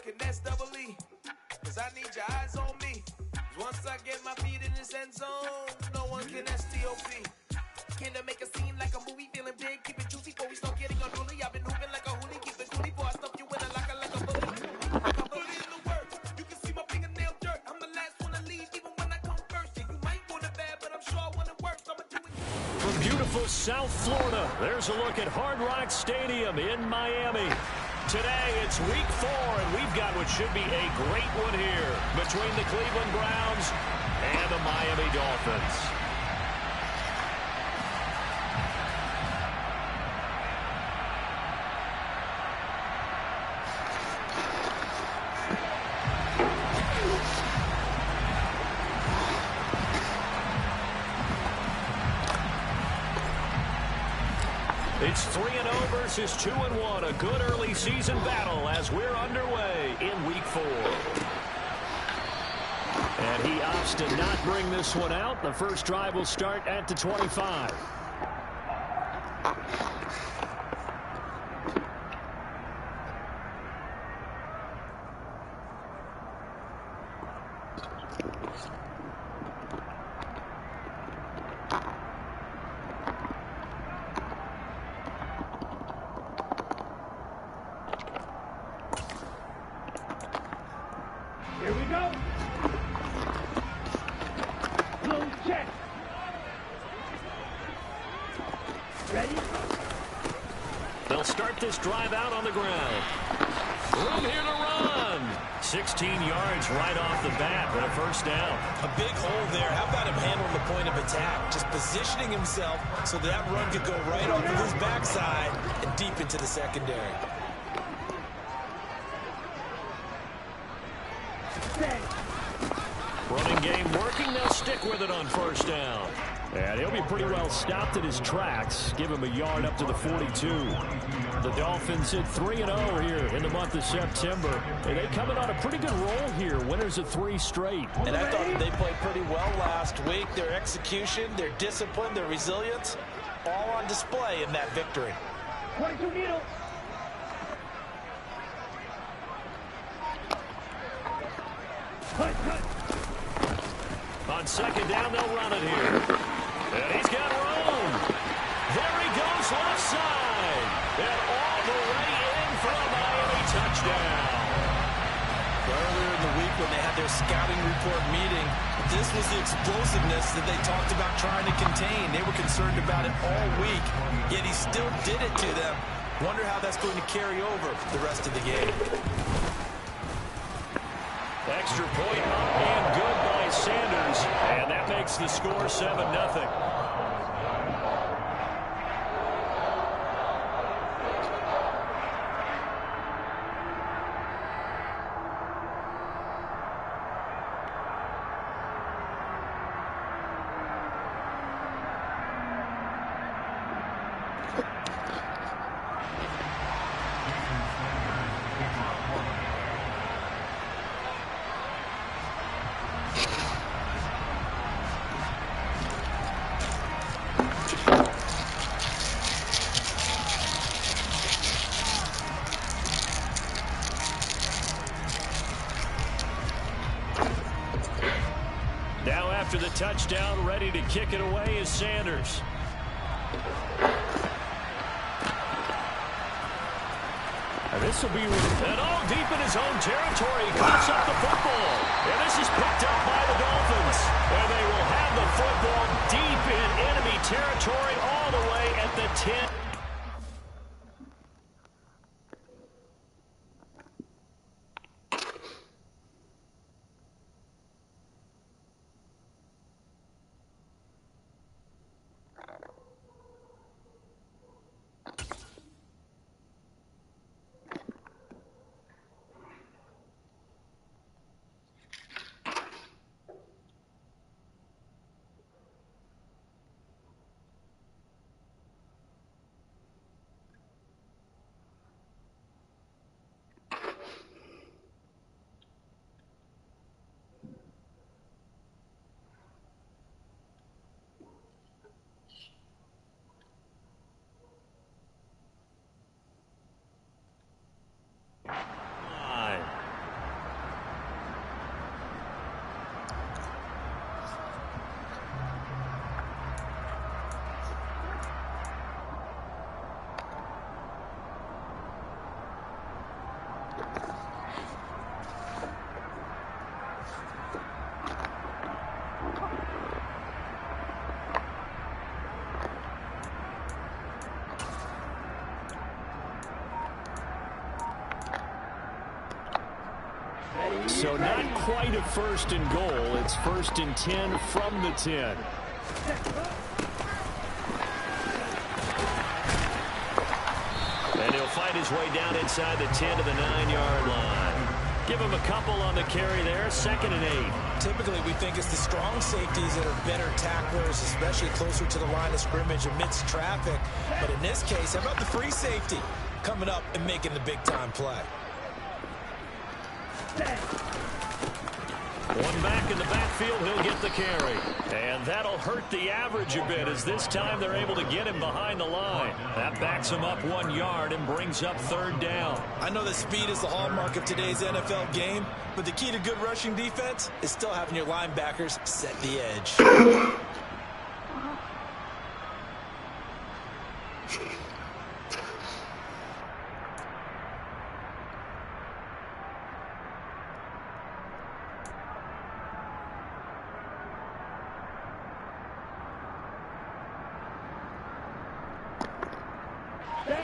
finesse double E. Cause I need your eyes on me. Once I get my feet in this end zone, no one can STOP. Can I make a scene like a movie, feeling big, keep it juicy before we start getting unruly. I've been hooping like a hoolie, keep it coolie before I stuff you in a locker like a bully. I put in the work, you can see my fingernail dirt. I'm the last one to leave, even when I come first. Yeah, you might want it bad, but I'm sure I want it worse. I'ma do it. From beautiful South Florida, there's a look at Hard Rock Stadium in Miami. Today, it's week 4, and we've got what should be a great one here between the Cleveland Browns and the Miami Dolphins. It's 3-0 versus 2-1, a good early season battle as we're underway in week 4. And he opts to not bring this one out. The first drive will start at the 25. Here we go. Blue check. Ready? They'll start this drive out on the ground. Room here to run. 16 yards right off the bat, but a first down. A big hole there. How about him handling the point of attack? Just positioning himself so that run could go right off of his backside and deep into the secondary. Running game working. They'll stick with it on first down. And he'll be pretty well stopped at his tracks. Give him a yard up to the 42. The Dolphins hit 3-0 here in the month of September. And they coming on a pretty good roll here. Winners of 3 straight. And I thought they played pretty well last week. Their execution, their discipline, their resilience, all on display in that victory. 22 needle. On second down, they'll run it here. And he's got room. There he goes left side. And all the way in for a Miami touchdown. Earlier in the week when they had their scouting report meeting, this was the explosiveness that they talked about trying to contain. They were concerned about it all week, yet he still did it to them. Wonder how that's going to carry over the rest of the game. Extra point up and good by Sanders. And that makes the score 7-0. Now after the touchdown, ready to kick it away is Sanders. And this will be deep in his own territory. He cuts up the football. And this is picked up by the Dolphins. And they will have the football deep in enemy territory all the way at the 10. So not quite a 1st and goal. It's 1st and 10 from the 10. And he'll fight his way down inside the 10 to the 9-yard line. Give him a couple on the carry there. 2nd and 8. Typically, we think it's the strong safeties that are better tacklers, especially closer to the line of scrimmage amidst traffic. But in this case, how about the free safety coming up and making the big-time play? One back in the backfield, he'll get the carry. And that'll hurt the average a bit, as this time they're able to get him behind the line. That backs him up 1 yard and brings up 3rd down. I know that speed is the hallmark of today's NFL game, but the key to good rushing defense is still having your linebackers set the edge.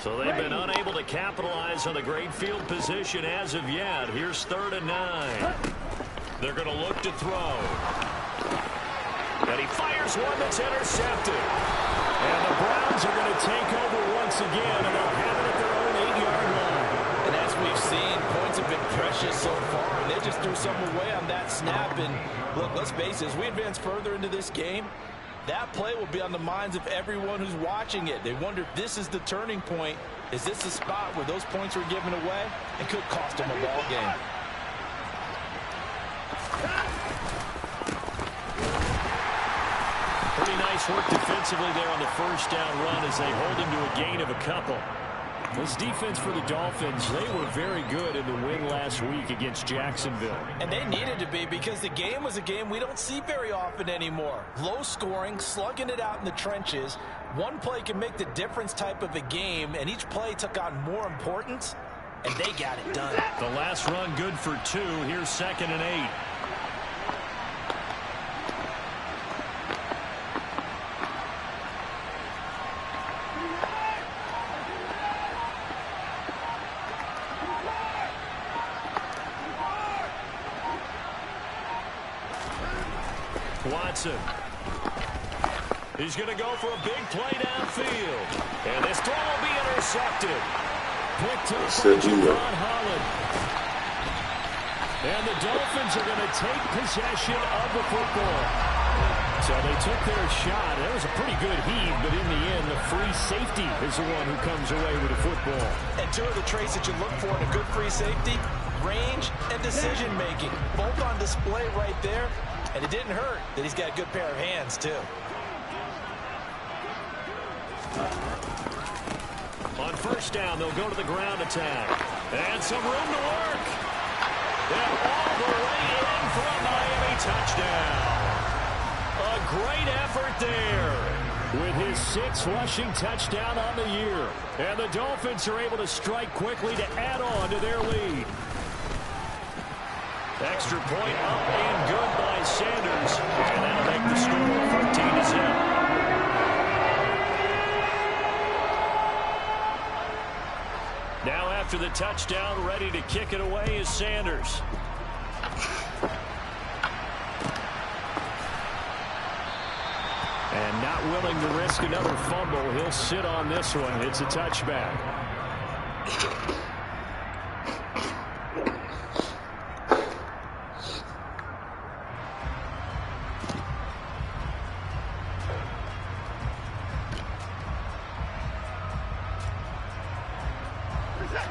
So they've been unable to capitalize on the great field position as of yet. Here's 3rd and 9. They're going to look to throw. And he fires one that's intercepted. And the Browns are going to take over once again, and they'll have it at their own 8-yard line. And as we've seen, points have been precious so far, and they just threw some away on that snap. And look, let's face it, as we advance further into this game, that play will be on the minds of everyone who's watching it. They wonder if this is the turning point. Is this the spot where those points were given away and could cost them a ball game? Pretty nice work defensively there on the 1st down run as they hold him to a gain of a couple. This defense for the Dolphins, they were very good in the win last week against Jacksonville. And they needed to be, because the game was a game we don't see very often anymore. Low scoring, slugging it out in the trenches. One play can make the difference type of a game, and each play took on more importance, and they got it done. The last run good for 2. Here's 2nd and 8. Watson. He's going to go for a big play downfield. And this throw will be intercepted. Picked up by Javon Holland. And the Dolphins are going to take possession of the football. So they took their shot. That was a pretty good heave, but in the end, the free safety is the one who comes away with the football. And 2 of the traits that you look for in a good free safety, range and decision-making. Both on display right there. And it didn't hurt that he's got a good pair of hands, too. On 1st down, they'll go to the ground attack. And some room to work. And all the way in for a Miami touchdown. A great effort there with his 6th rushing touchdown on the year. And the Dolphins are able to strike quickly to add on to their lead. Extra point up and good by Sanders. And that'll make the score 14-0. Now after the touchdown, ready to kick it away is Sanders. And not willing to risk another fumble. He'll sit on this one. It's a touchback.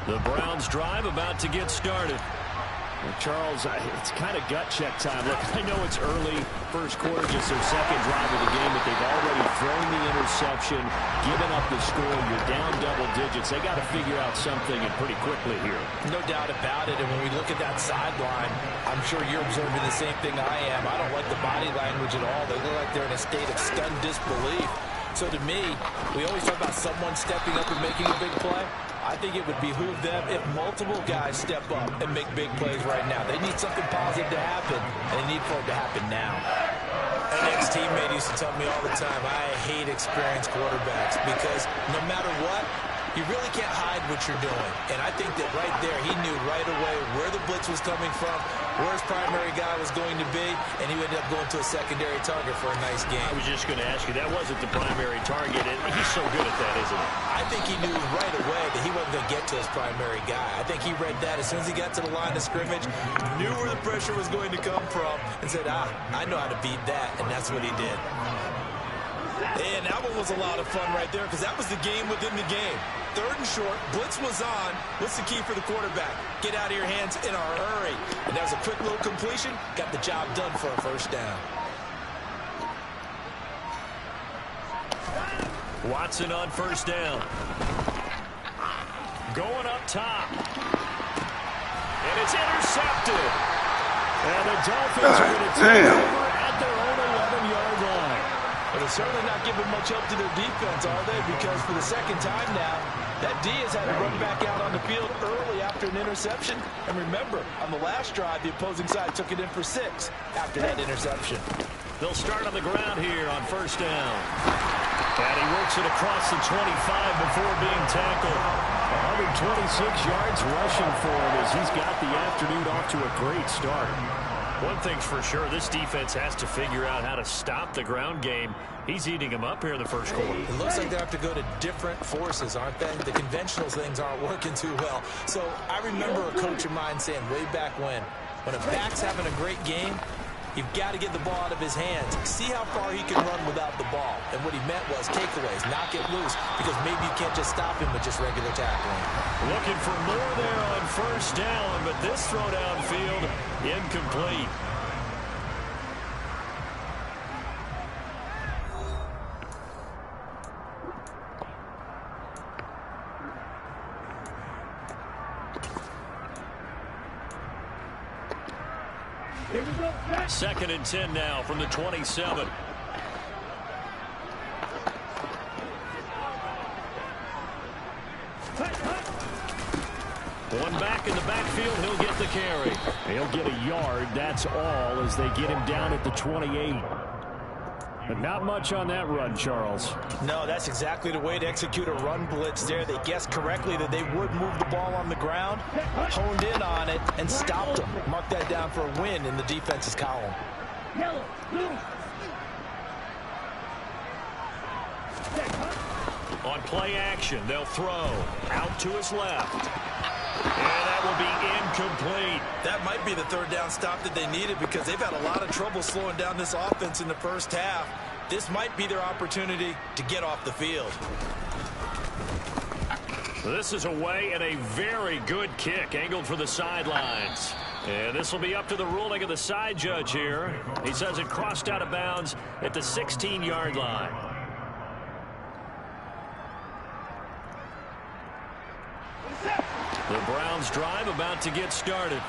The Browns drive about to get started. Well, Charles, it's kind of gut check time. Look, I know it's early, 1st quarter, just their 2nd drive of the game, but they've already thrown the interception, given up the score. You're down double digits. They got to figure out something, and pretty quickly here. No doubt about it. And when we look at that sideline, I'm sure you're observing the same thing I am. I don't like the body language at all. They look like they're in a state of stunned disbelief. So to me, we always talk about someone stepping up and making a big play. I think it would behoove them if multiple guys step up and make big plays right now. They need something positive to happen, and they need for it to happen now. An ex-teammate used to tell me all the time, I hate experienced quarterbacks because no matter what, You really can't hide what you're doing. And I think that right there, he knew right away where the blitz was coming from, where his primary guy was going to be, and he ended up going to a secondary target for a nice game. I was just going to ask you, that wasn't the primary target, and he's so good at that, isn't he? I think he knew right away that he wasn't going to get to his primary guy. I think he read that as soon as he got to the line of scrimmage, knew where the pressure was going to come from, and said, I know how to beat that, and that's what he did. And that one was a lot of fun right there because that was the game within the game. 3rd and short, blitz was on. What's the key for the quarterback? Get out of your hands in a hurry. And that was a quick little completion. Got the job done for a first down. Watson on first down. Going up top. And it's intercepted. And the Dolphins are going to take over at their own 11-yard line. But they're certainly not giving much help to their defense, are they? Because for the second time now, that D has had to run back out on the field early after an interception. And remember, on the last drive, the opposing side took it in for 6 after that interception. They'll start on the ground here on first down. And he works it across the 25 before being tackled. 126 yards rushing for him as he's got the afternoon off to a great start. One thing's for sure, this defense has to figure out how to stop the ground game. He's eating them up here in the first quarter. It looks like they have to go to different forces, aren't they? The conventional things aren't working too well. So I remember a coach of mine saying way back when a back's having a great game, you've got to get the ball out of his hands. See how far he can run without the ball. And what he meant was takeaways, knock it loose, because maybe you can't just stop him with just regular tackling. Looking for more there on first down, but this throw downfield, incomplete. Here we go. 2nd and 10 now from the 27. One back in the backfield, he'll get the carry. He'll get a yard, that's all, as they get him down at the 28. But not much on that run, Charles. No, that's exactly the way to execute a run blitz there. They guessed correctly that they would move the ball on the ground, honed in on it, and stopped them. Mark that down for a win in the defense's column. Yellow, blue. On play action, they'll throw out to his left. And that will be incomplete. That might be the 3rd down stop that they needed because they've had a lot of trouble slowing down this offense in the first half. This might be their opportunity to get off the field. This is away and a very good kick angled for the sidelines. And this will be up to the ruling of the side judge here. He says it crossed out of bounds at the 16-yard line. The Browns drive about to get started.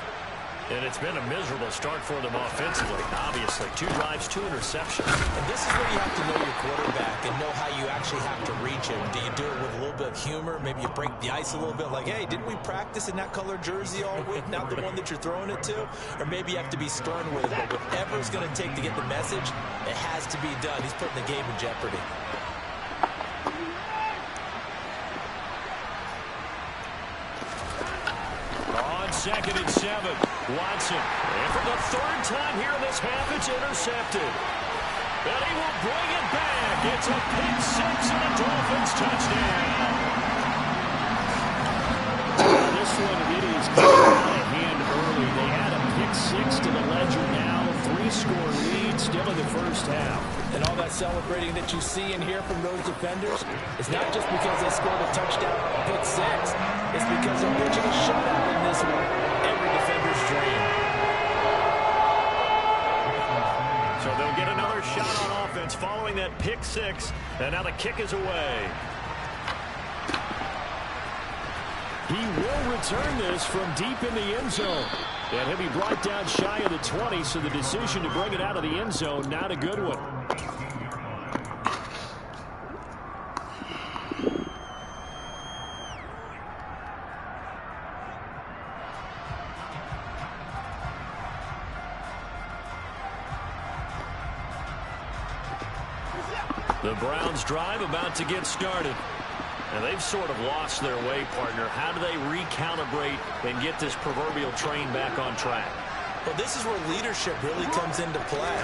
And it's been a miserable start for them offensively, obviously. 2 drives, 2 interceptions. And this is where you have to know your quarterback and know how you actually have to reach him. Do you do it with a little bit of humor? Maybe you break the ice a little bit like, hey, didn't we practice in that color jersey all week? Not the one that you're throwing it to? Or maybe you have to be stern with it. But whatever it's going to take to get the message, it has to be done. He's putting the game in jeopardy. On 2nd and 7, Watson. And for the 3rd time here in this half, it's intercepted. And he will bring it back. It's a pick 6 and a Dolphins touchdown. This one, it is getting out of hand early. They had a pick 6 to the ledger now. 3-score lead still in the first half. And all that celebrating that you see and hear from those defenders is not just because they scored a touchdown pick 6. It's because they're pitching a shutout in this one. Every defender's dream. So they'll get another shot on offense following that pick 6. And now the kick is away. He will return this from deep in the end zone. And he'll be brought down shy of the 20, so the decision to bring it out of the end zone, not a good one. The Browns drive about to get started. And they've sort of lost their way, partner. How do they recalibrate and get this proverbial train back on track? Well, this is where leadership really comes into play.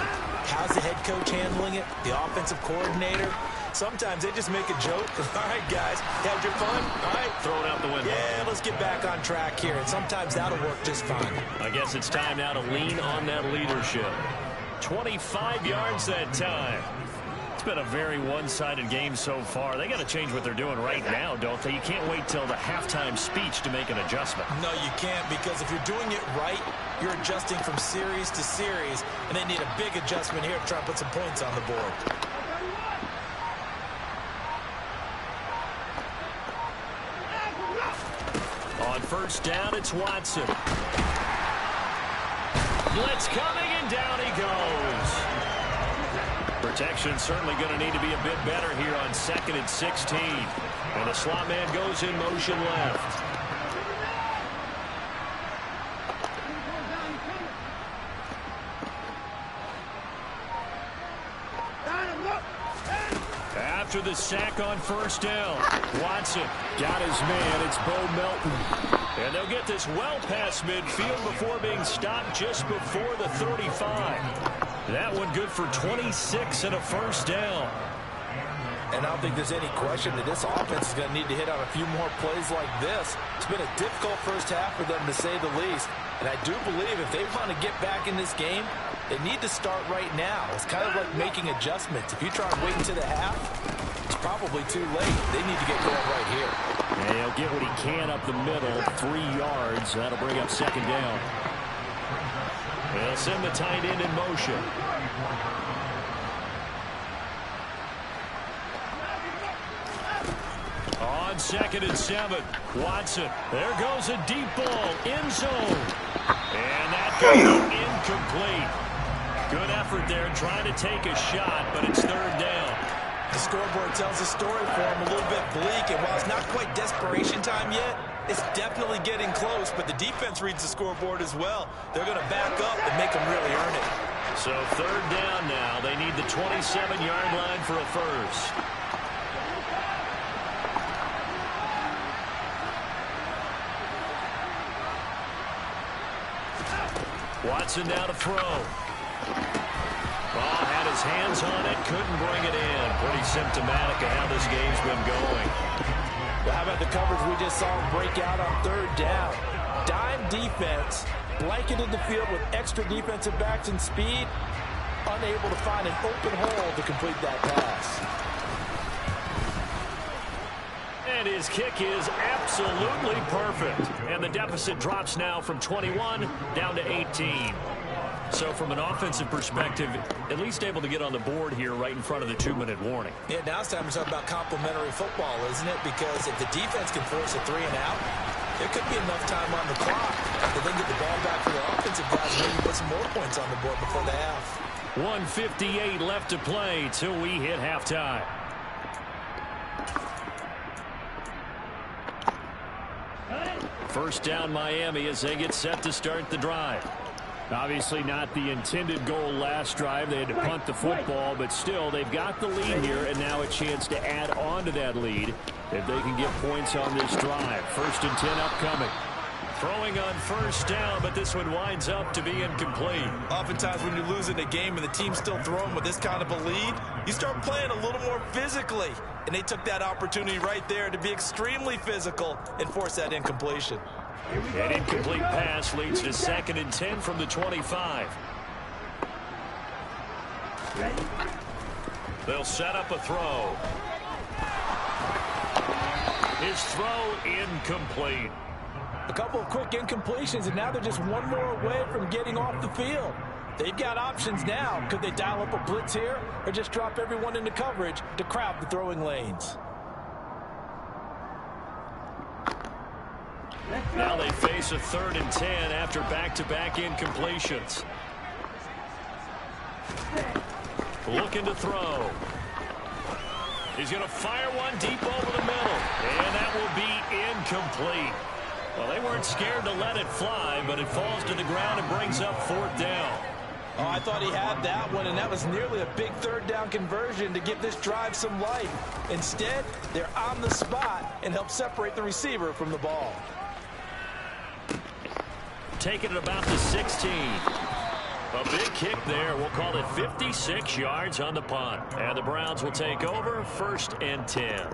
How's the head coach handling it? The offensive coordinator? Sometimes they just make a joke. All right, guys, had your fun? All right. Throw it out the window. Yeah, let's get back on track here. And sometimes that'll work just fine. I guess it's time now to lean on that leadership. 25 yards that time. It's been a very one-sided game so far. They got to change what they're doing right now, don't they? You can't wait till the halftime speech to make an adjustment. No, you can't, because if you're doing it right, you're adjusting from series to series, and they need a big adjustment here to try and put some points on the board. On first down, it's Watson. Blitz coming, and down he goes. Protection certainly going to need to be a bit better here on 2nd and 16. And the slot man goes in motion left. After the sack on first down, Watson got his man. It's Bo Melton. And they'll get this well past midfield before being stopped just before the 35. That one good for 26 and a first down. And I don't think there's any question that this offense is going to need to hit on a few more plays like this. It's been a difficult first half for them, to say the least. And I do believe if they want to get back in this game, they need to start right now. It's kind of like making adjustments. If you try and wait until the half, it's probably too late. They need to get going right here. And he'll get what he can up the middle, 3 yards. That'll bring up 2nd down. They'll send the tight end in motion. On 2nd and 7, Watson. There goes a deep ball, end zone. And that goes incomplete. Good effort there trying to take a shot, but it's 3rd down. The scoreboard tells the story for him, a little bit bleak, and while it's not quite desperation time yet, it's definitely getting close, but the defense reads the scoreboard as well. They're going to back up and make them really earn it. So 3rd down now. They need the 27-yard line for a first. Watson now to throw. Ball had his hands on it, couldn't bring it in. Pretty symptomatic of how this game's been going. Well, how about the coverage we just saw break out on 3rd down? Dime defense, blanketed the field with extra defensive backs and speed, unable to find an open hole to complete that pass. And his kick is absolutely perfect. And the deficit drops now from 21 down to 18. So from an offensive perspective, at least able to get on the board here right in front of the 2-minute warning. Yeah, now it's time to talk about complementary football, isn't it? Because if the defense can force a 3 and out, there could be enough time on the clock to then get the ball back for the offensive guys and maybe put some more points on the board before the half. 1:58 left to play till we hit halftime. First down Miami as they get set to start the drive. Obviously not the intended goal last drive. They had to punt the football, but still they've got the lead here, and now a chance to add on to that lead if they can get points on this drive. 1st and 10 upcoming. Throwing on first down, but this one winds up to be incomplete. Oftentimes when you're losing a game and the team's still throwing with this kind of a lead, you start playing a little more physically. And they took that opportunity right there to be extremely physical and force that incompletion. An incomplete pass leads to 2nd and 10 from the 25. They'll set up a throw. His throw incomplete. A couple of quick incompletions, and now they're just one more away from getting off the field. They've got options now. Could they dial up a blitz here or just drop everyone into coverage to crowd the throwing lanes? Now they face a 3rd and 10 after back-to-back incompletions. Looking to throw. He's going to fire one deep over the middle, and that will be incomplete. Well, they weren't scared to let it fly, but it falls to the ground and brings up 4th down. Oh, I thought he had that one, and that was nearly a big third down conversion to give this drive some life. Instead, they're on the spot and help separate the receiver from the ball. Taking it about the 16. A big kick there. We'll call it 56 yards on the punt. And the Browns will take over 1st and 10.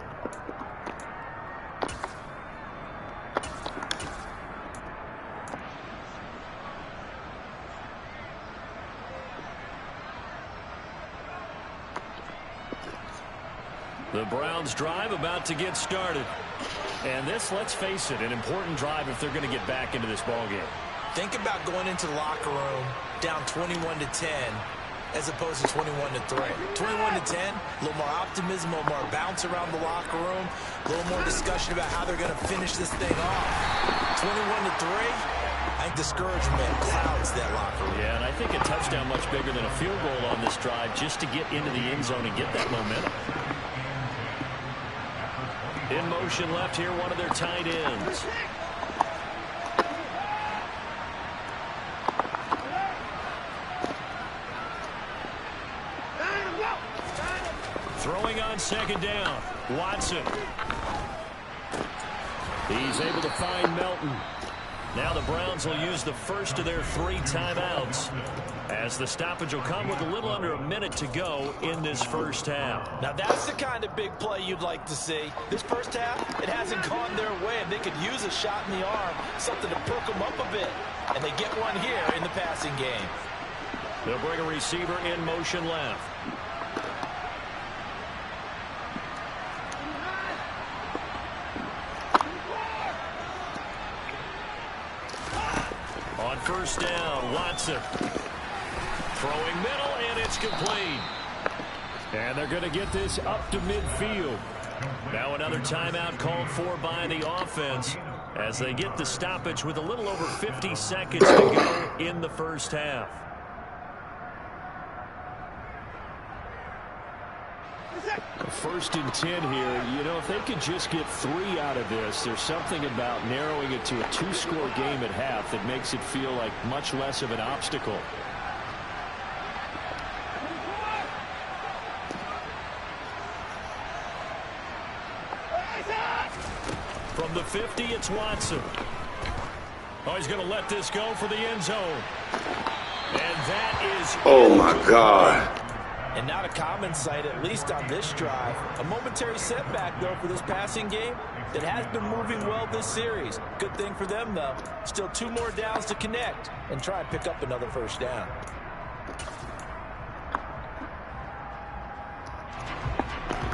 The Browns drive about to get started. And this, let's face it, an important drive if they're going to get back into this ballgame. Think about going into the locker room down 21-10 as opposed to 21-3. 21-10, a little more optimism, a little more bounce around the locker room, a little more discussion about how they're going to finish this thing off. 21-3. I think discouragement clouds that locker room. Yeah, and I think a touchdown much bigger than a field goal on this drive just to get into the end zone and get that momentum. In motion left here, one of their tight ends. Throwing on 2nd down. Watson. He's able to find Melton. Now the Browns will use the first of their 3 timeouts, as the stoppage will come with a little under a minute to go in this first half. Now that's the kind of big play you'd like to see. This first half, it hasn't gone their way, and they could use a shot in the arm, something to perk them up a bit. And they get one here in the passing game. They'll bring a receiver in motion left. On 1st down, Watson. Throwing middle, and it's complete. And they're going to get this up to midfield. Now another timeout called for by the offense as they get the stoppage with a little over 50 seconds to go in the first half. First and 10 here. You know, if they could just get 3 out of this, there's something about narrowing it to a 2-score game at half that makes it feel like much less of an obstacle. From the 50, it's Watson. Oh, he's going to let this go for the end zone. And that is... Oh, my God. And not a common sight, at least on this drive. A momentary setback, though, for this passing game that has been moving well this series. Good thing for them, though. Still 2 more downs to connect and try and pick up another first down.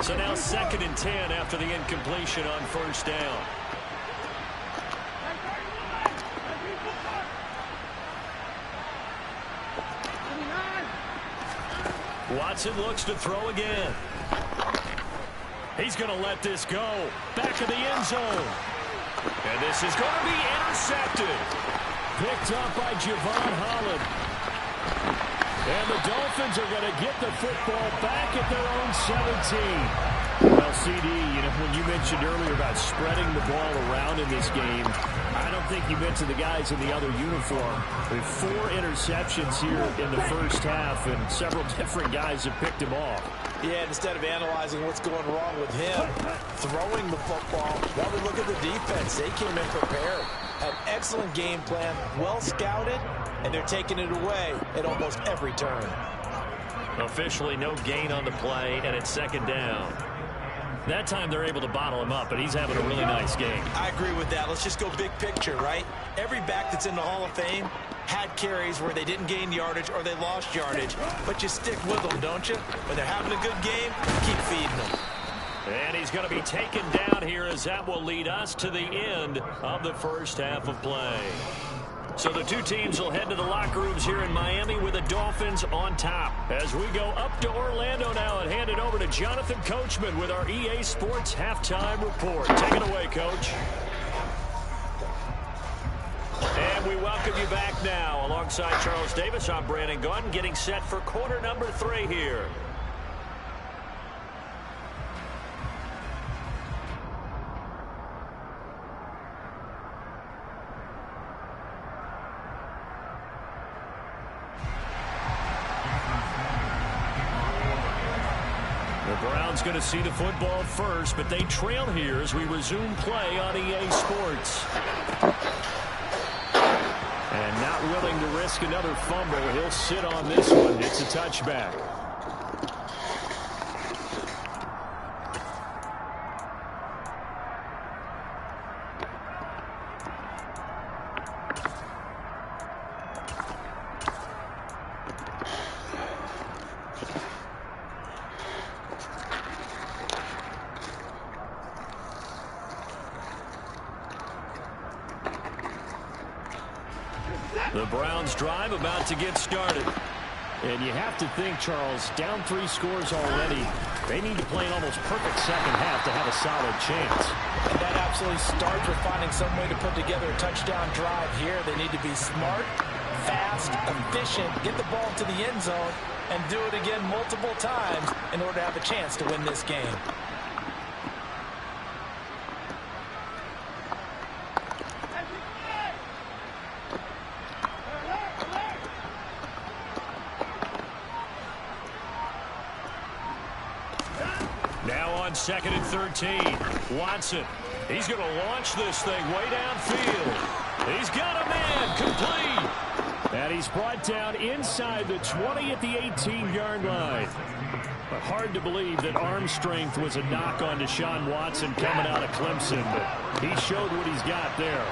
So now 2nd and 10 after the incompletion on 1st down. Watson looks to throw again. He's going to let this go. Back of the end zone. And this is going to be intercepted. Picked up by Javon Holland. And the Dolphins are going to get the football back at their own 17. Well, CD, you know, when you mentioned earlier about spreading the ball around in this game, I don't think you mentioned the guys in the other uniform. We have 4 interceptions here in the first half, and several different guys have picked him off. Yeah, instead of analyzing what's going wrong with him, throwing the football, while we look at the defense, they came in prepared. An excellent game plan, well scouted, and they're taking it away at almost every turn. Officially no gain on the play, and it's 2nd down. That time they're able to bottle him up, but he's having a really nice game. I agree with that. Let's just go big picture, right? Every back that's in the Hall of Fame had carries where they didn't gain yardage or they lost yardage, but you stick with them, don't you? When they're having a good game, keep feeding them. And he's going to be taken down here as that will lead us to the end of the first half of play. So the 2 teams will head to the locker rooms here in Miami with the Dolphins on top. As we go up to Orlando now and hand it over to Jonathan Coachman with our EA Sports Halftime Report. Take it away, Coach. And we welcome you back now. Alongside Charles Davis, I'm Brandon Gaudin, getting set for quarter number 3 here. Browns going to see the football first, but they trail here as we resume play on EA Sports. And not willing to risk another fumble, he'll sit on this one. It's a touchback. The Browns drive about to get started. And you have to think, Charles, down 3 scores already. They need to play an almost perfect second half to have a solid chance. And that absolutely starts with finding some way to put together a touchdown drive here. They need to be smart, fast, efficient, get the ball to the end zone, and do it again multiple times in order to have a chance to win this game. Second and 13. Watson. He's going to launch this thing way downfield. He's got a man complete. And he's brought down inside the 20 at the 18-yard line. But hard to believe that arm strength was a knock on Deshaun Watson coming out of Clemson. But he showed what he's got there.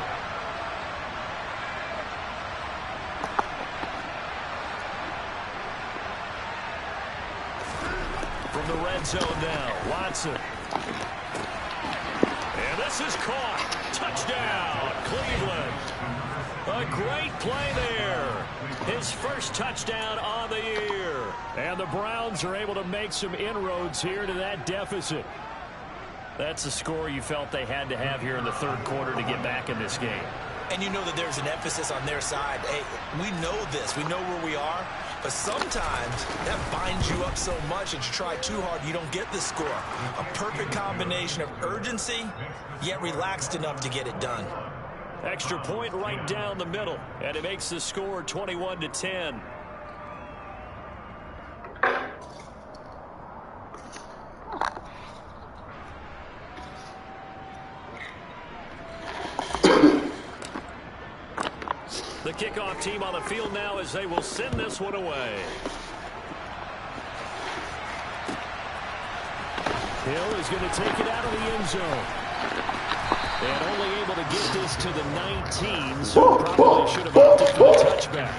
From the red zone now, Watson. And this is caught. Touchdown, Cleveland. A great play there. His first touchdown on the year. And the Browns are able to make some inroads here to that deficit. That's a score you felt they had to have here in the third quarter to get back in this game. And you know that there's an emphasis on their side. Hey, we know this. We know where we are. But sometimes that binds you up so much that you try too hard, you don't get the score. A perfect combination of urgency, yet relaxed enough to get it done. Extra point right down the middle, and it makes the score 21-10. The kickoff team on the field now as they will send this one away. Hill is going to take it out of the end zone. And only able to get this to the 19, so probably should have opted for the touchback.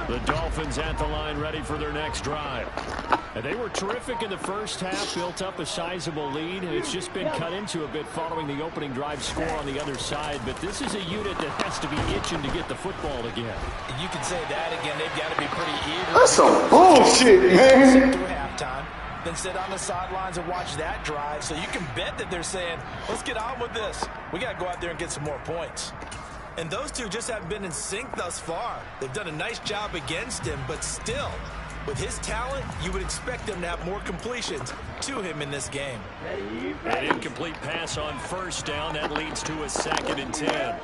The Dolphins at the line ready for their next drive. And they were terrific in the first half, built up a sizable lead. It's just been cut into a bit following the opening drive score on the other side. But this is a unit that has to be itching to get the football again. You can say that again. They've got to be pretty eager. That's some bullshit, man. Through halftime, then sit on the sidelines and watch that drive. So you can bet that they're saying, let's get on with this. We got to go out there and get some more points. And those two just haven't been in sync thus far. They've done a nice job against him, but still, with his talent, you would expect them to have more completions to him in this game. An incomplete pass on first down. That leads to a 2nd and 10.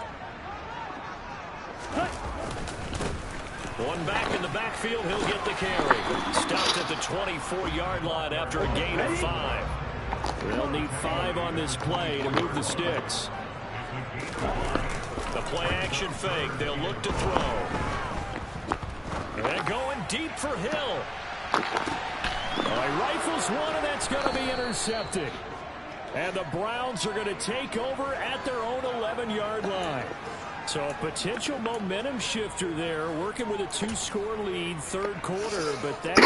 One back in the backfield. He'll get the carry. Stopped at the 24-yard line after a gain of 5. They'll need 5 on this play to move the sticks. The play-action fake. They'll look to throw. And going deep for Hill. He rifles one, and that's going to be intercepted. And the Browns are going to take over at their own 11-yard line. So a potential momentum shifter there, working with a 2-score lead, third quarter, but that's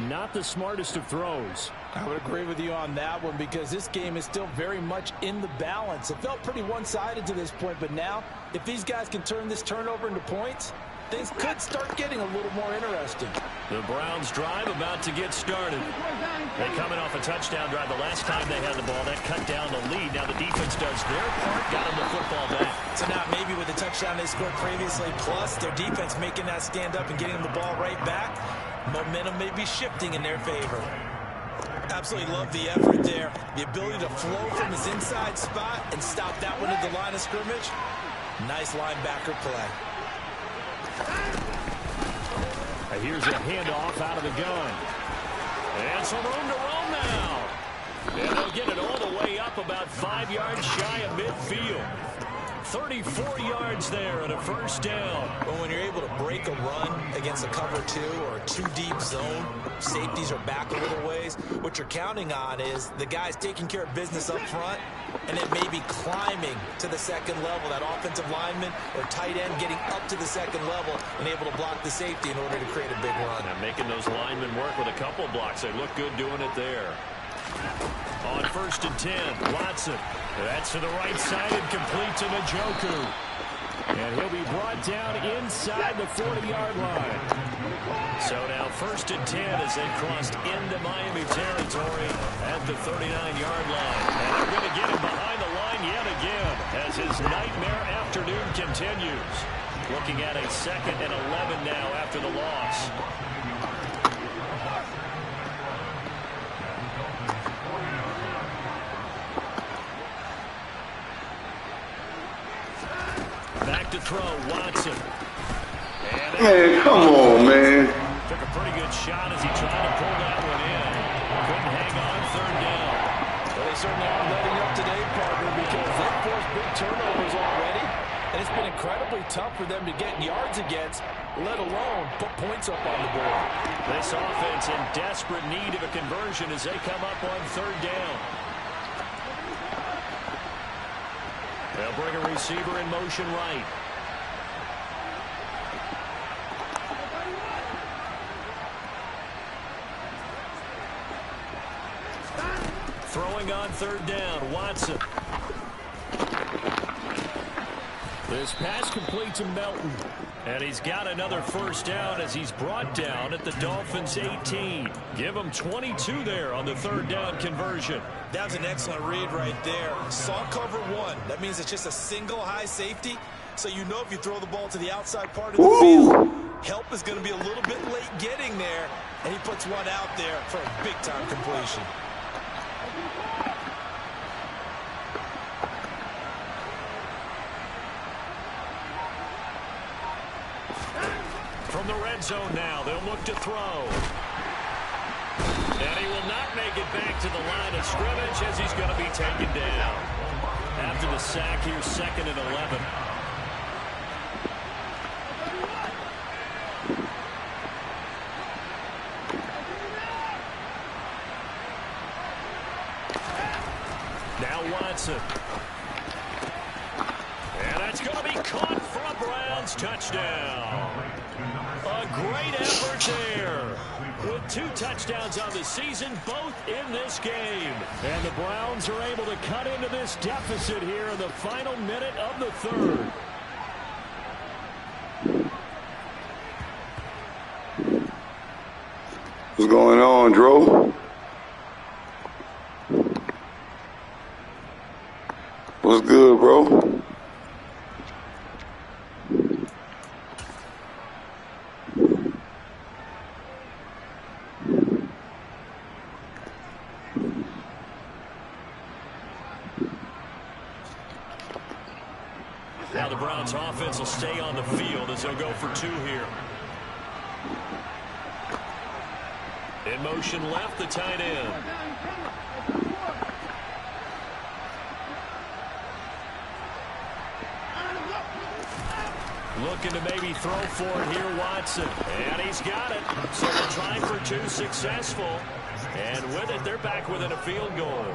not the smartest of throws. I would agree with you on that one because this game is still very much in the balance. It felt pretty one-sided to this point, but now if these guys can turn this turnover into points, things could start getting a little more interesting. The Browns drive about to get started. They coming off a touchdown drive the last time they had the ball. That cut down the lead. Now the defense does their part, got them the football back. So now maybe with the touchdown they scored previously, plus their defense making that stand up and getting them the ball right back, momentum may be shifting in their favor. Absolutely love the effort there. The ability to flow from his inside spot and stop that one at the line of scrimmage. Nice linebacker play. Here's a handoff out of the gun. And some room to roam now. And they'll get it all the way up about 5 yards shy of midfield. 34 yards there and a first down. But when you're able to break a run against a cover 2 or a 2-deep zone, safeties are back a little ways. What you're counting on is the guys taking care of business up front and then maybe climbing to the second level. That offensive lineman or tight end getting up to the second level and able to block the safety in order to create a big run. Now making those linemen work with a couple blocks. They look good doing it there. On 1st and 10, Watson. That's to the right side and complete to Njoku. And he'll be brought down inside the 40-yard line. So now 1st and 10 as they crossed into Miami territory at the 39-yard line. And they're going to get him behind the line yet again as his nightmare afternoon continues. Looking at a 2nd and 11 now after the loss. Back to throw, Watson. Man, come on, man. Took a pretty good shot as he tried to pull that one in. Couldn't hang on 3rd down. Well, they certainly aren't letting up today, partner, because they've forced big turnovers already, and it's been incredibly tough for them to get yards against, let alone put points up on the board. This offense in desperate need of a conversion as they come up on 3rd down. They'll bring a receiver in motion right. Throwing on 3rd down, Watson. This pass complete to Melton. And he's got another first down as he's brought down at the Dolphins' 18. Give him 22 there on the 3rd down conversion. That was an excellent read right there. Saw cover 1. That means it's just a single high safety. So you know if you throw the ball to the outside part of the field, help is going to be a little bit late getting there. And he puts one out there for a big-time completion. From the red zone now, they'll look to throw. And he will not make it back to the line of scrimmage as he's going to be taken down. After the sack, here's 2nd and 11. Now Watson. And that's going to be caught for a Browns touchdown. A great effort there. With 2 touchdowns on the season, both in this game. And the Browns are able to cut into this deficit here in the final minute of the 3rd. What's going on, Dro? What's good, bro? Now the Browns offense will stay on the field as they'll go for 2 here. In motion left, the tight end. Looking to maybe throw for it here, Watson. And he's got it. So they're trying for 2 successful. And with it, they're back within a field goal.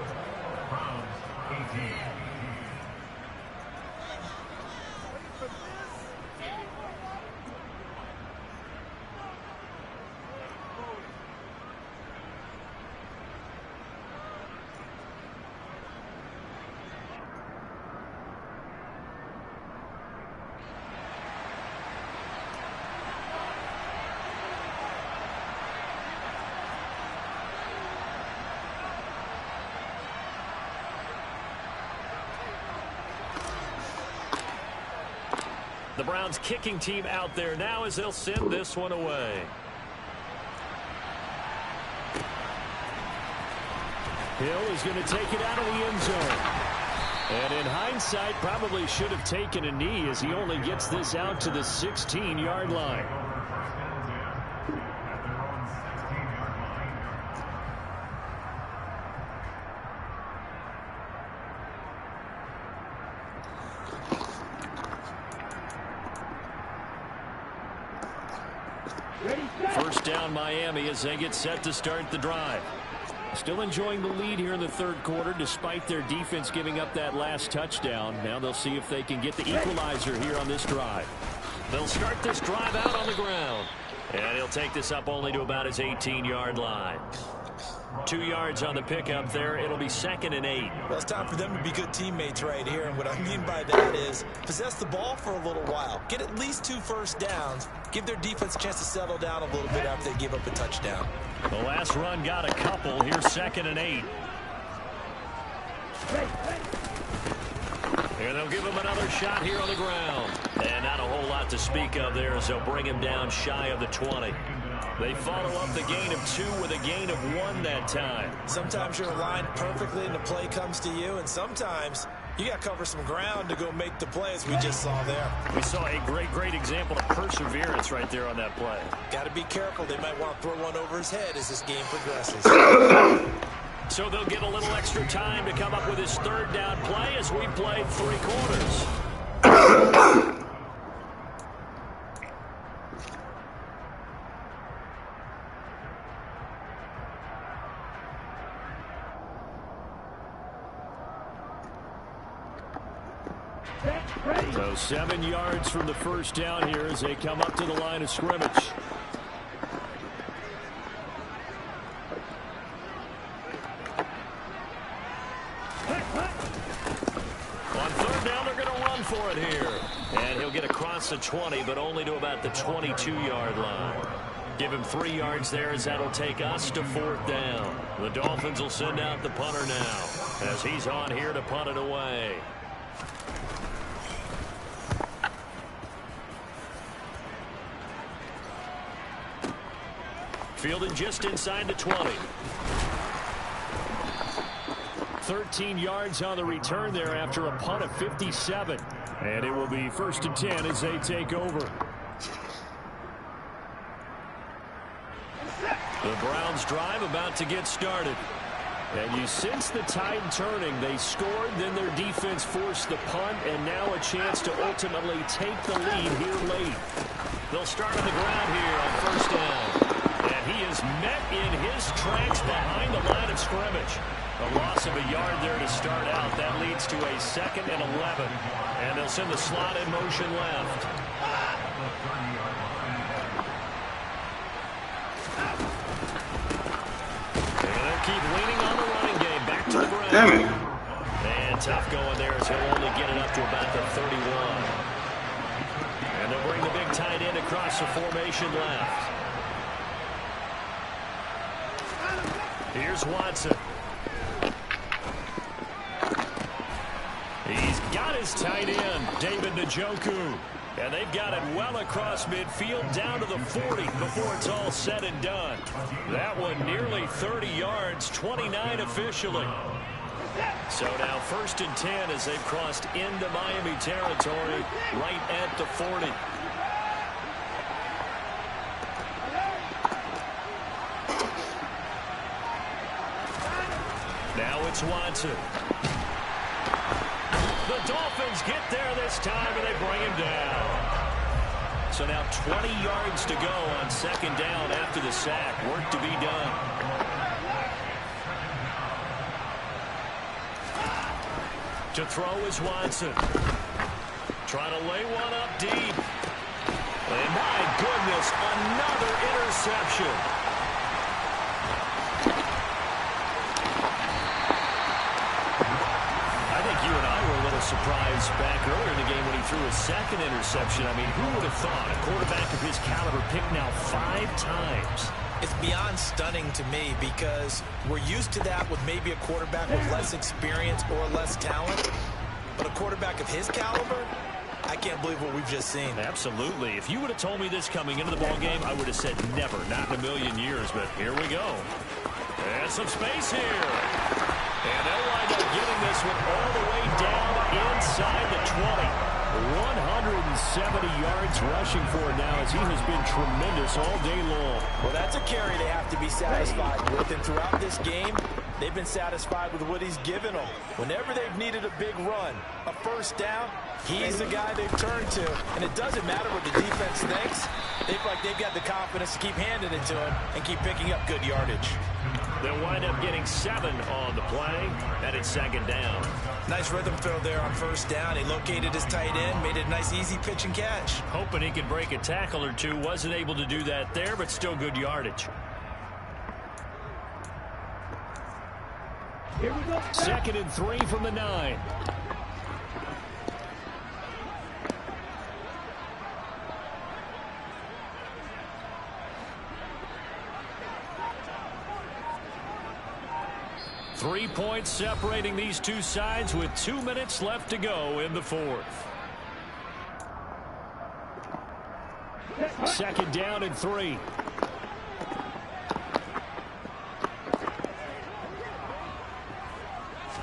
The Browns kicking team out there now as they'll send this one away. Hill is going to take it out of the end zone. And in hindsight, probably should have taken a knee as he only gets this out to the 16-yard line. First down Miami as they get set to start the drive. Still enjoying the lead here in the third quarter despite their defense giving up that last touchdown. Now they'll see if they can get the equalizer here on this drive. They'll start this drive out on the ground. And he'll take this up only to about his 18-yard line. 2 yards on the pickup there. It'll be 2nd and 8. Well, it's time for them to be good teammates right here. And what I mean by that is possess the ball for a little while. Get at least 2 first downs. Give their defense a chance to settle down a little bit after they give up a touchdown. The last run got a couple. Here's 2nd and 8. And they'll give him another shot here on the ground. And not a whole lot to speak of there as they'll bring him down shy of the 20. They follow up the gain of 2 with a gain of 1 that time. Sometimes you're aligned perfectly and the play comes to you, and sometimes you got to cover some ground to go make the play, as we just saw there. We saw a great example of perseverance right there on that play. Got to be careful. They might want to throw one over his head as this game progresses. So they'll get a little extra time to come up with his 3rd down play as we played 3 quarters. So 7 yards from the first down here as they come up to the line of scrimmage. On 3rd down, they're going to run for it here. And he'll get across the 20, but only to about the 22-yard line. Give him 3 yards there as that'll take us to 4th down. The Dolphins will send out the punter now as he's on here to punt it away. Fielded just inside the 20. 13 yards on the return there after a punt of 57. And it will be 1st and 10 as they take over. The Browns drive about to get started. And you sense the tide turning. They scored, then their defense forced the punt, and now a chance to ultimately take the lead here late. They'll start on the ground here on 1st down. And he is met in his tracks behind the line of scrimmage. A loss of a yard there to start out. That leads to a 2nd and 11. And they'll send the slot in motion left. And they'll keep leaning on the running game. Back to the ground. Damn it. And tough going there as he'll only get it up to about the 31. And they'll bring the big tight end across the formation left. Here's Watson. He's got his tight end, David Njoku. And they've got it well across midfield down to the 40 before it's all said and done. That one nearly 30 yards, 29 officially. So now 1st and 10 as they've crossed into Miami territory right at the 40. Now it's Watson. The Dolphins get there this time, and they bring him down. So now 20 yards to go on 2nd down after the sack. Work to be done. To throw is Watson. Trying to lay one up deep. And my goodness, another interception. Surprise back earlier in the game when he threw his 2nd interception. I mean, who would have thought a quarterback of his caliber picked now 5 times? It's beyond stunning to me because we're used to that with maybe a quarterback with less experience or less talent. But a quarterback of his caliber, I can't believe what we've just seen. Absolutely. If you would have told me this coming into the ball game, I would have said never, not in a million years. But here we go. And some space here. And they'll wind up getting this one all the way down inside the 20. 170 yards rushing for it now as he has been tremendous all day long. Well, that's a carry they have to be satisfied with. And throughout this game, they've been satisfied with what he's given them. Whenever they've needed a big run, a first down, he's the guy they've turned to. And it doesn't matter what the defense thinks. They feel like they've got the confidence to keep handing it to him and keep picking up good yardage. They'll wind up getting 7 on the play, and it's second down. Nice rhythm throw there on first down. He located his tight end, made it a nice, easy pitch and catch. Hoping he could break a tackle or two. Wasn't able to do that there, but still good yardage. Here we go. 2nd and 3 from the 9. Three points separating these two sides with 2 minutes left to go in the fourth. 2nd down and 3.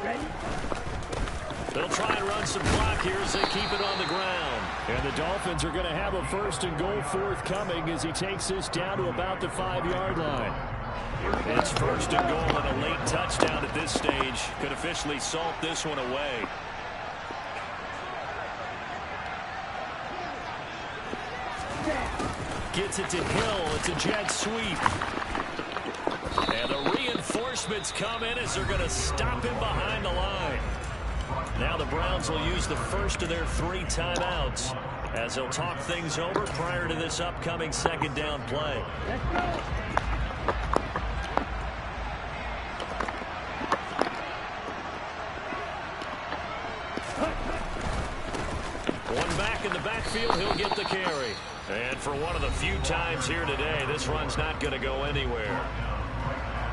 Ready? They'll try and run some clock here as they keep it on the ground. And the Dolphins are going to have a 1st and goal forthcoming as he takes this down to about the 5-yard line. It's 1st and goal and a late touchdown at this stage. Could officially salt this one away. Gets it to Hill. It's a jet sweep. And the reinforcements come in as they're going to stop him behind the line. Now the Browns will use the first of their 3 timeouts as they'll talk things over prior to this upcoming 2nd down play. Let's go. One back in the backfield, he'll get the carry. And for one of the few times here today, this run's not going to go anywhere.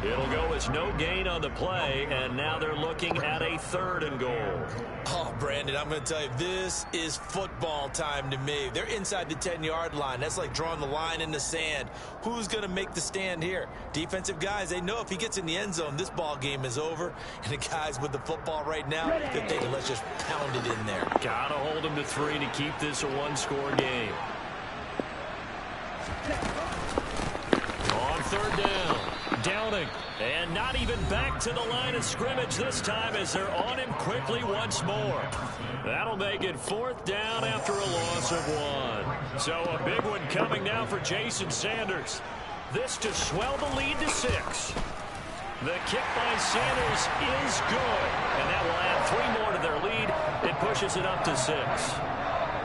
It'll go as no gain on the play, and now they're looking at a 3rd and goal. Oh, Brandon, I'm going to tell you, this is football time to me. They're inside the 10-yard line. That's like drawing the line in the sand. Who's going to make the stand here? Defensive guys, they know if he gets in the end zone, this ball game is over. And the guys with the football right now, they're thinking, let's just pound it in there. Got to hold him to 3 to keep this a 1-score game. On 3rd down. Downing, and not even back to the line of scrimmage this time as they're on him quickly once more. That'll make it 4th down after a loss of 1. So a big one coming now for Jason Sanders. This to swell the lead to 6. The kick by Sanders is good, and that will add 3 more to their lead. It pushes it up to 6.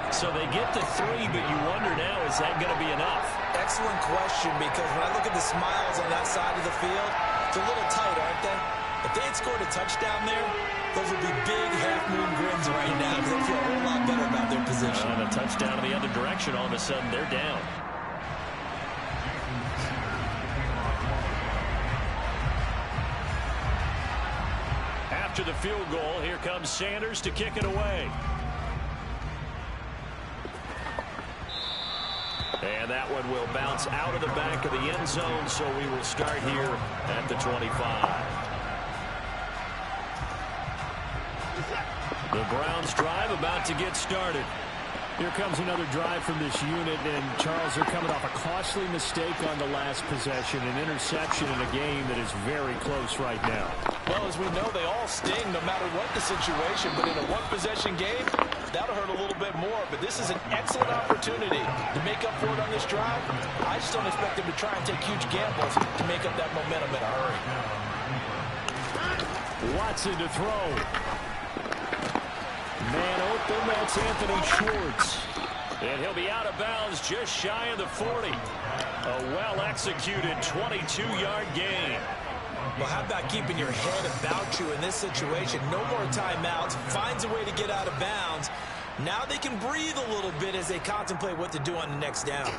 So they get to 3, but you wonder now, is that going to be enough? Excellent question, because when I look at the smiles on that side of the field, it's a little tight, aren't they? If they had scored a touchdown there, those would be big half-moon grins right now because they feel a whole lot better about their position. And a touchdown in the other direction, all of a sudden they're down. After the field goal, here comes Sanders to kick it away. And that one will bounce out of the back of the end zone, so we will start here at the 25. The Browns drive about to get started. Here comes another drive from this unit, and Charles, are coming off a costly mistake on the last possession, an interception in a game that is very close right now. Well, as we know, they all sting no matter what the situation, but in a one-possession game, that'll hurt a little bit more. But this is an excellent opportunity to make up for it on this drive. I just don't expect them to try and take huge gambles to make up that momentum in a hurry. Watson to throw. Man open, that's Anthony Schwartz. And he'll be out of bounds just shy of the 40. A well-executed 22-yard gain. Well, how about keeping your head about you in this situation? No more timeouts. Finds a way to get out of bounds. Now they can breathe a little bit as they contemplate what to do on the next down.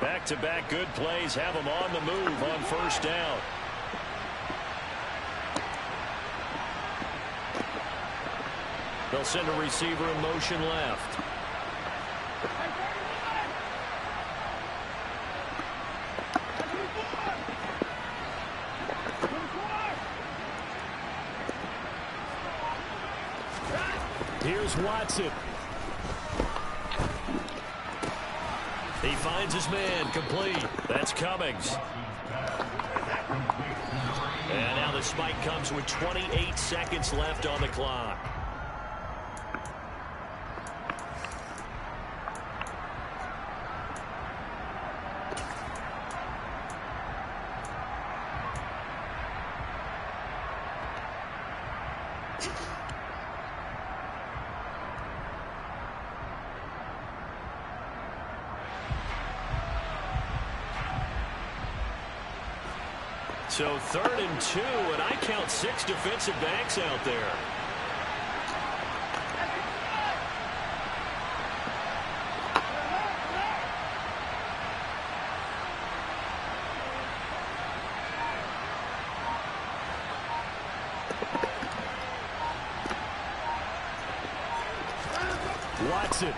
Back-to-back good plays have them on the move on 1st down. send a receiver in motion left. Here's Watson. He finds his man, complete. That's Cummings. And now the spike comes with 28 seconds left on the clock. So 3rd and 2, and I count 6 defensive backs out there. Watson.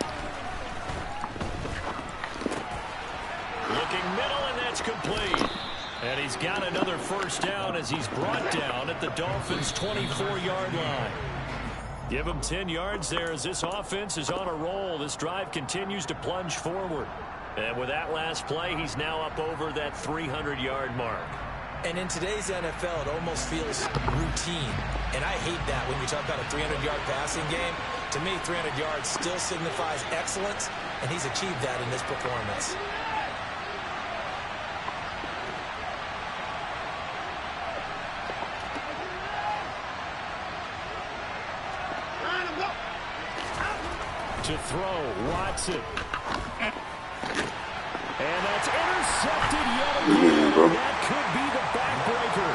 Looking middle, and that's complete. And he's got another first down as he's brought down at the Dolphins' 24-yard line. Give him 10 yards there as this offense is on a roll. This drive continues to plunge forward. And with that last play, he's now up over that 300-yard mark. And in today's NFL, it almost feels routine. And I hate that when you talk about a 300-yard passing game. To me, 300 yards still signifies excellence, and he's achieved that in this performance. To throw, Watson. And that's intercepted yet again. That could be the backbreaker.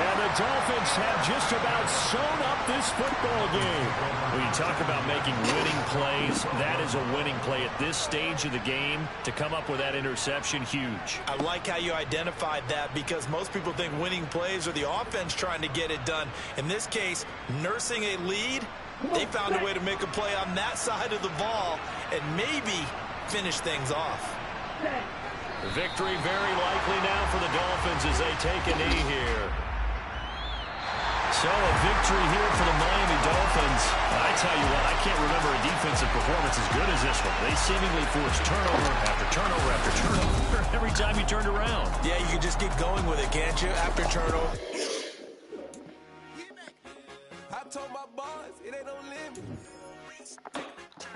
And the Dolphins have just about sewn up this football game. When you talk about making winning plays, that is a winning play at this stage of the game. To come up with that interception, huge. I like how you identified that because most people think winning plays are the offense trying to get it done. In this case, nursing a lead, they found a way to make a play on that side of the ball and maybe finish things off. Victory very likely now for the Dolphins as they take a knee here. So a victory here for the Miami Dolphins. I tell you what, I can't remember a defensive performance as good as this one. They seemingly forced turnover after turnover after turnover every time you turned around. Yeah, you can just keep going with it, can't you? After turnover. I told my boys, it ain't no limit.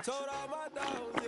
Told all my dogs.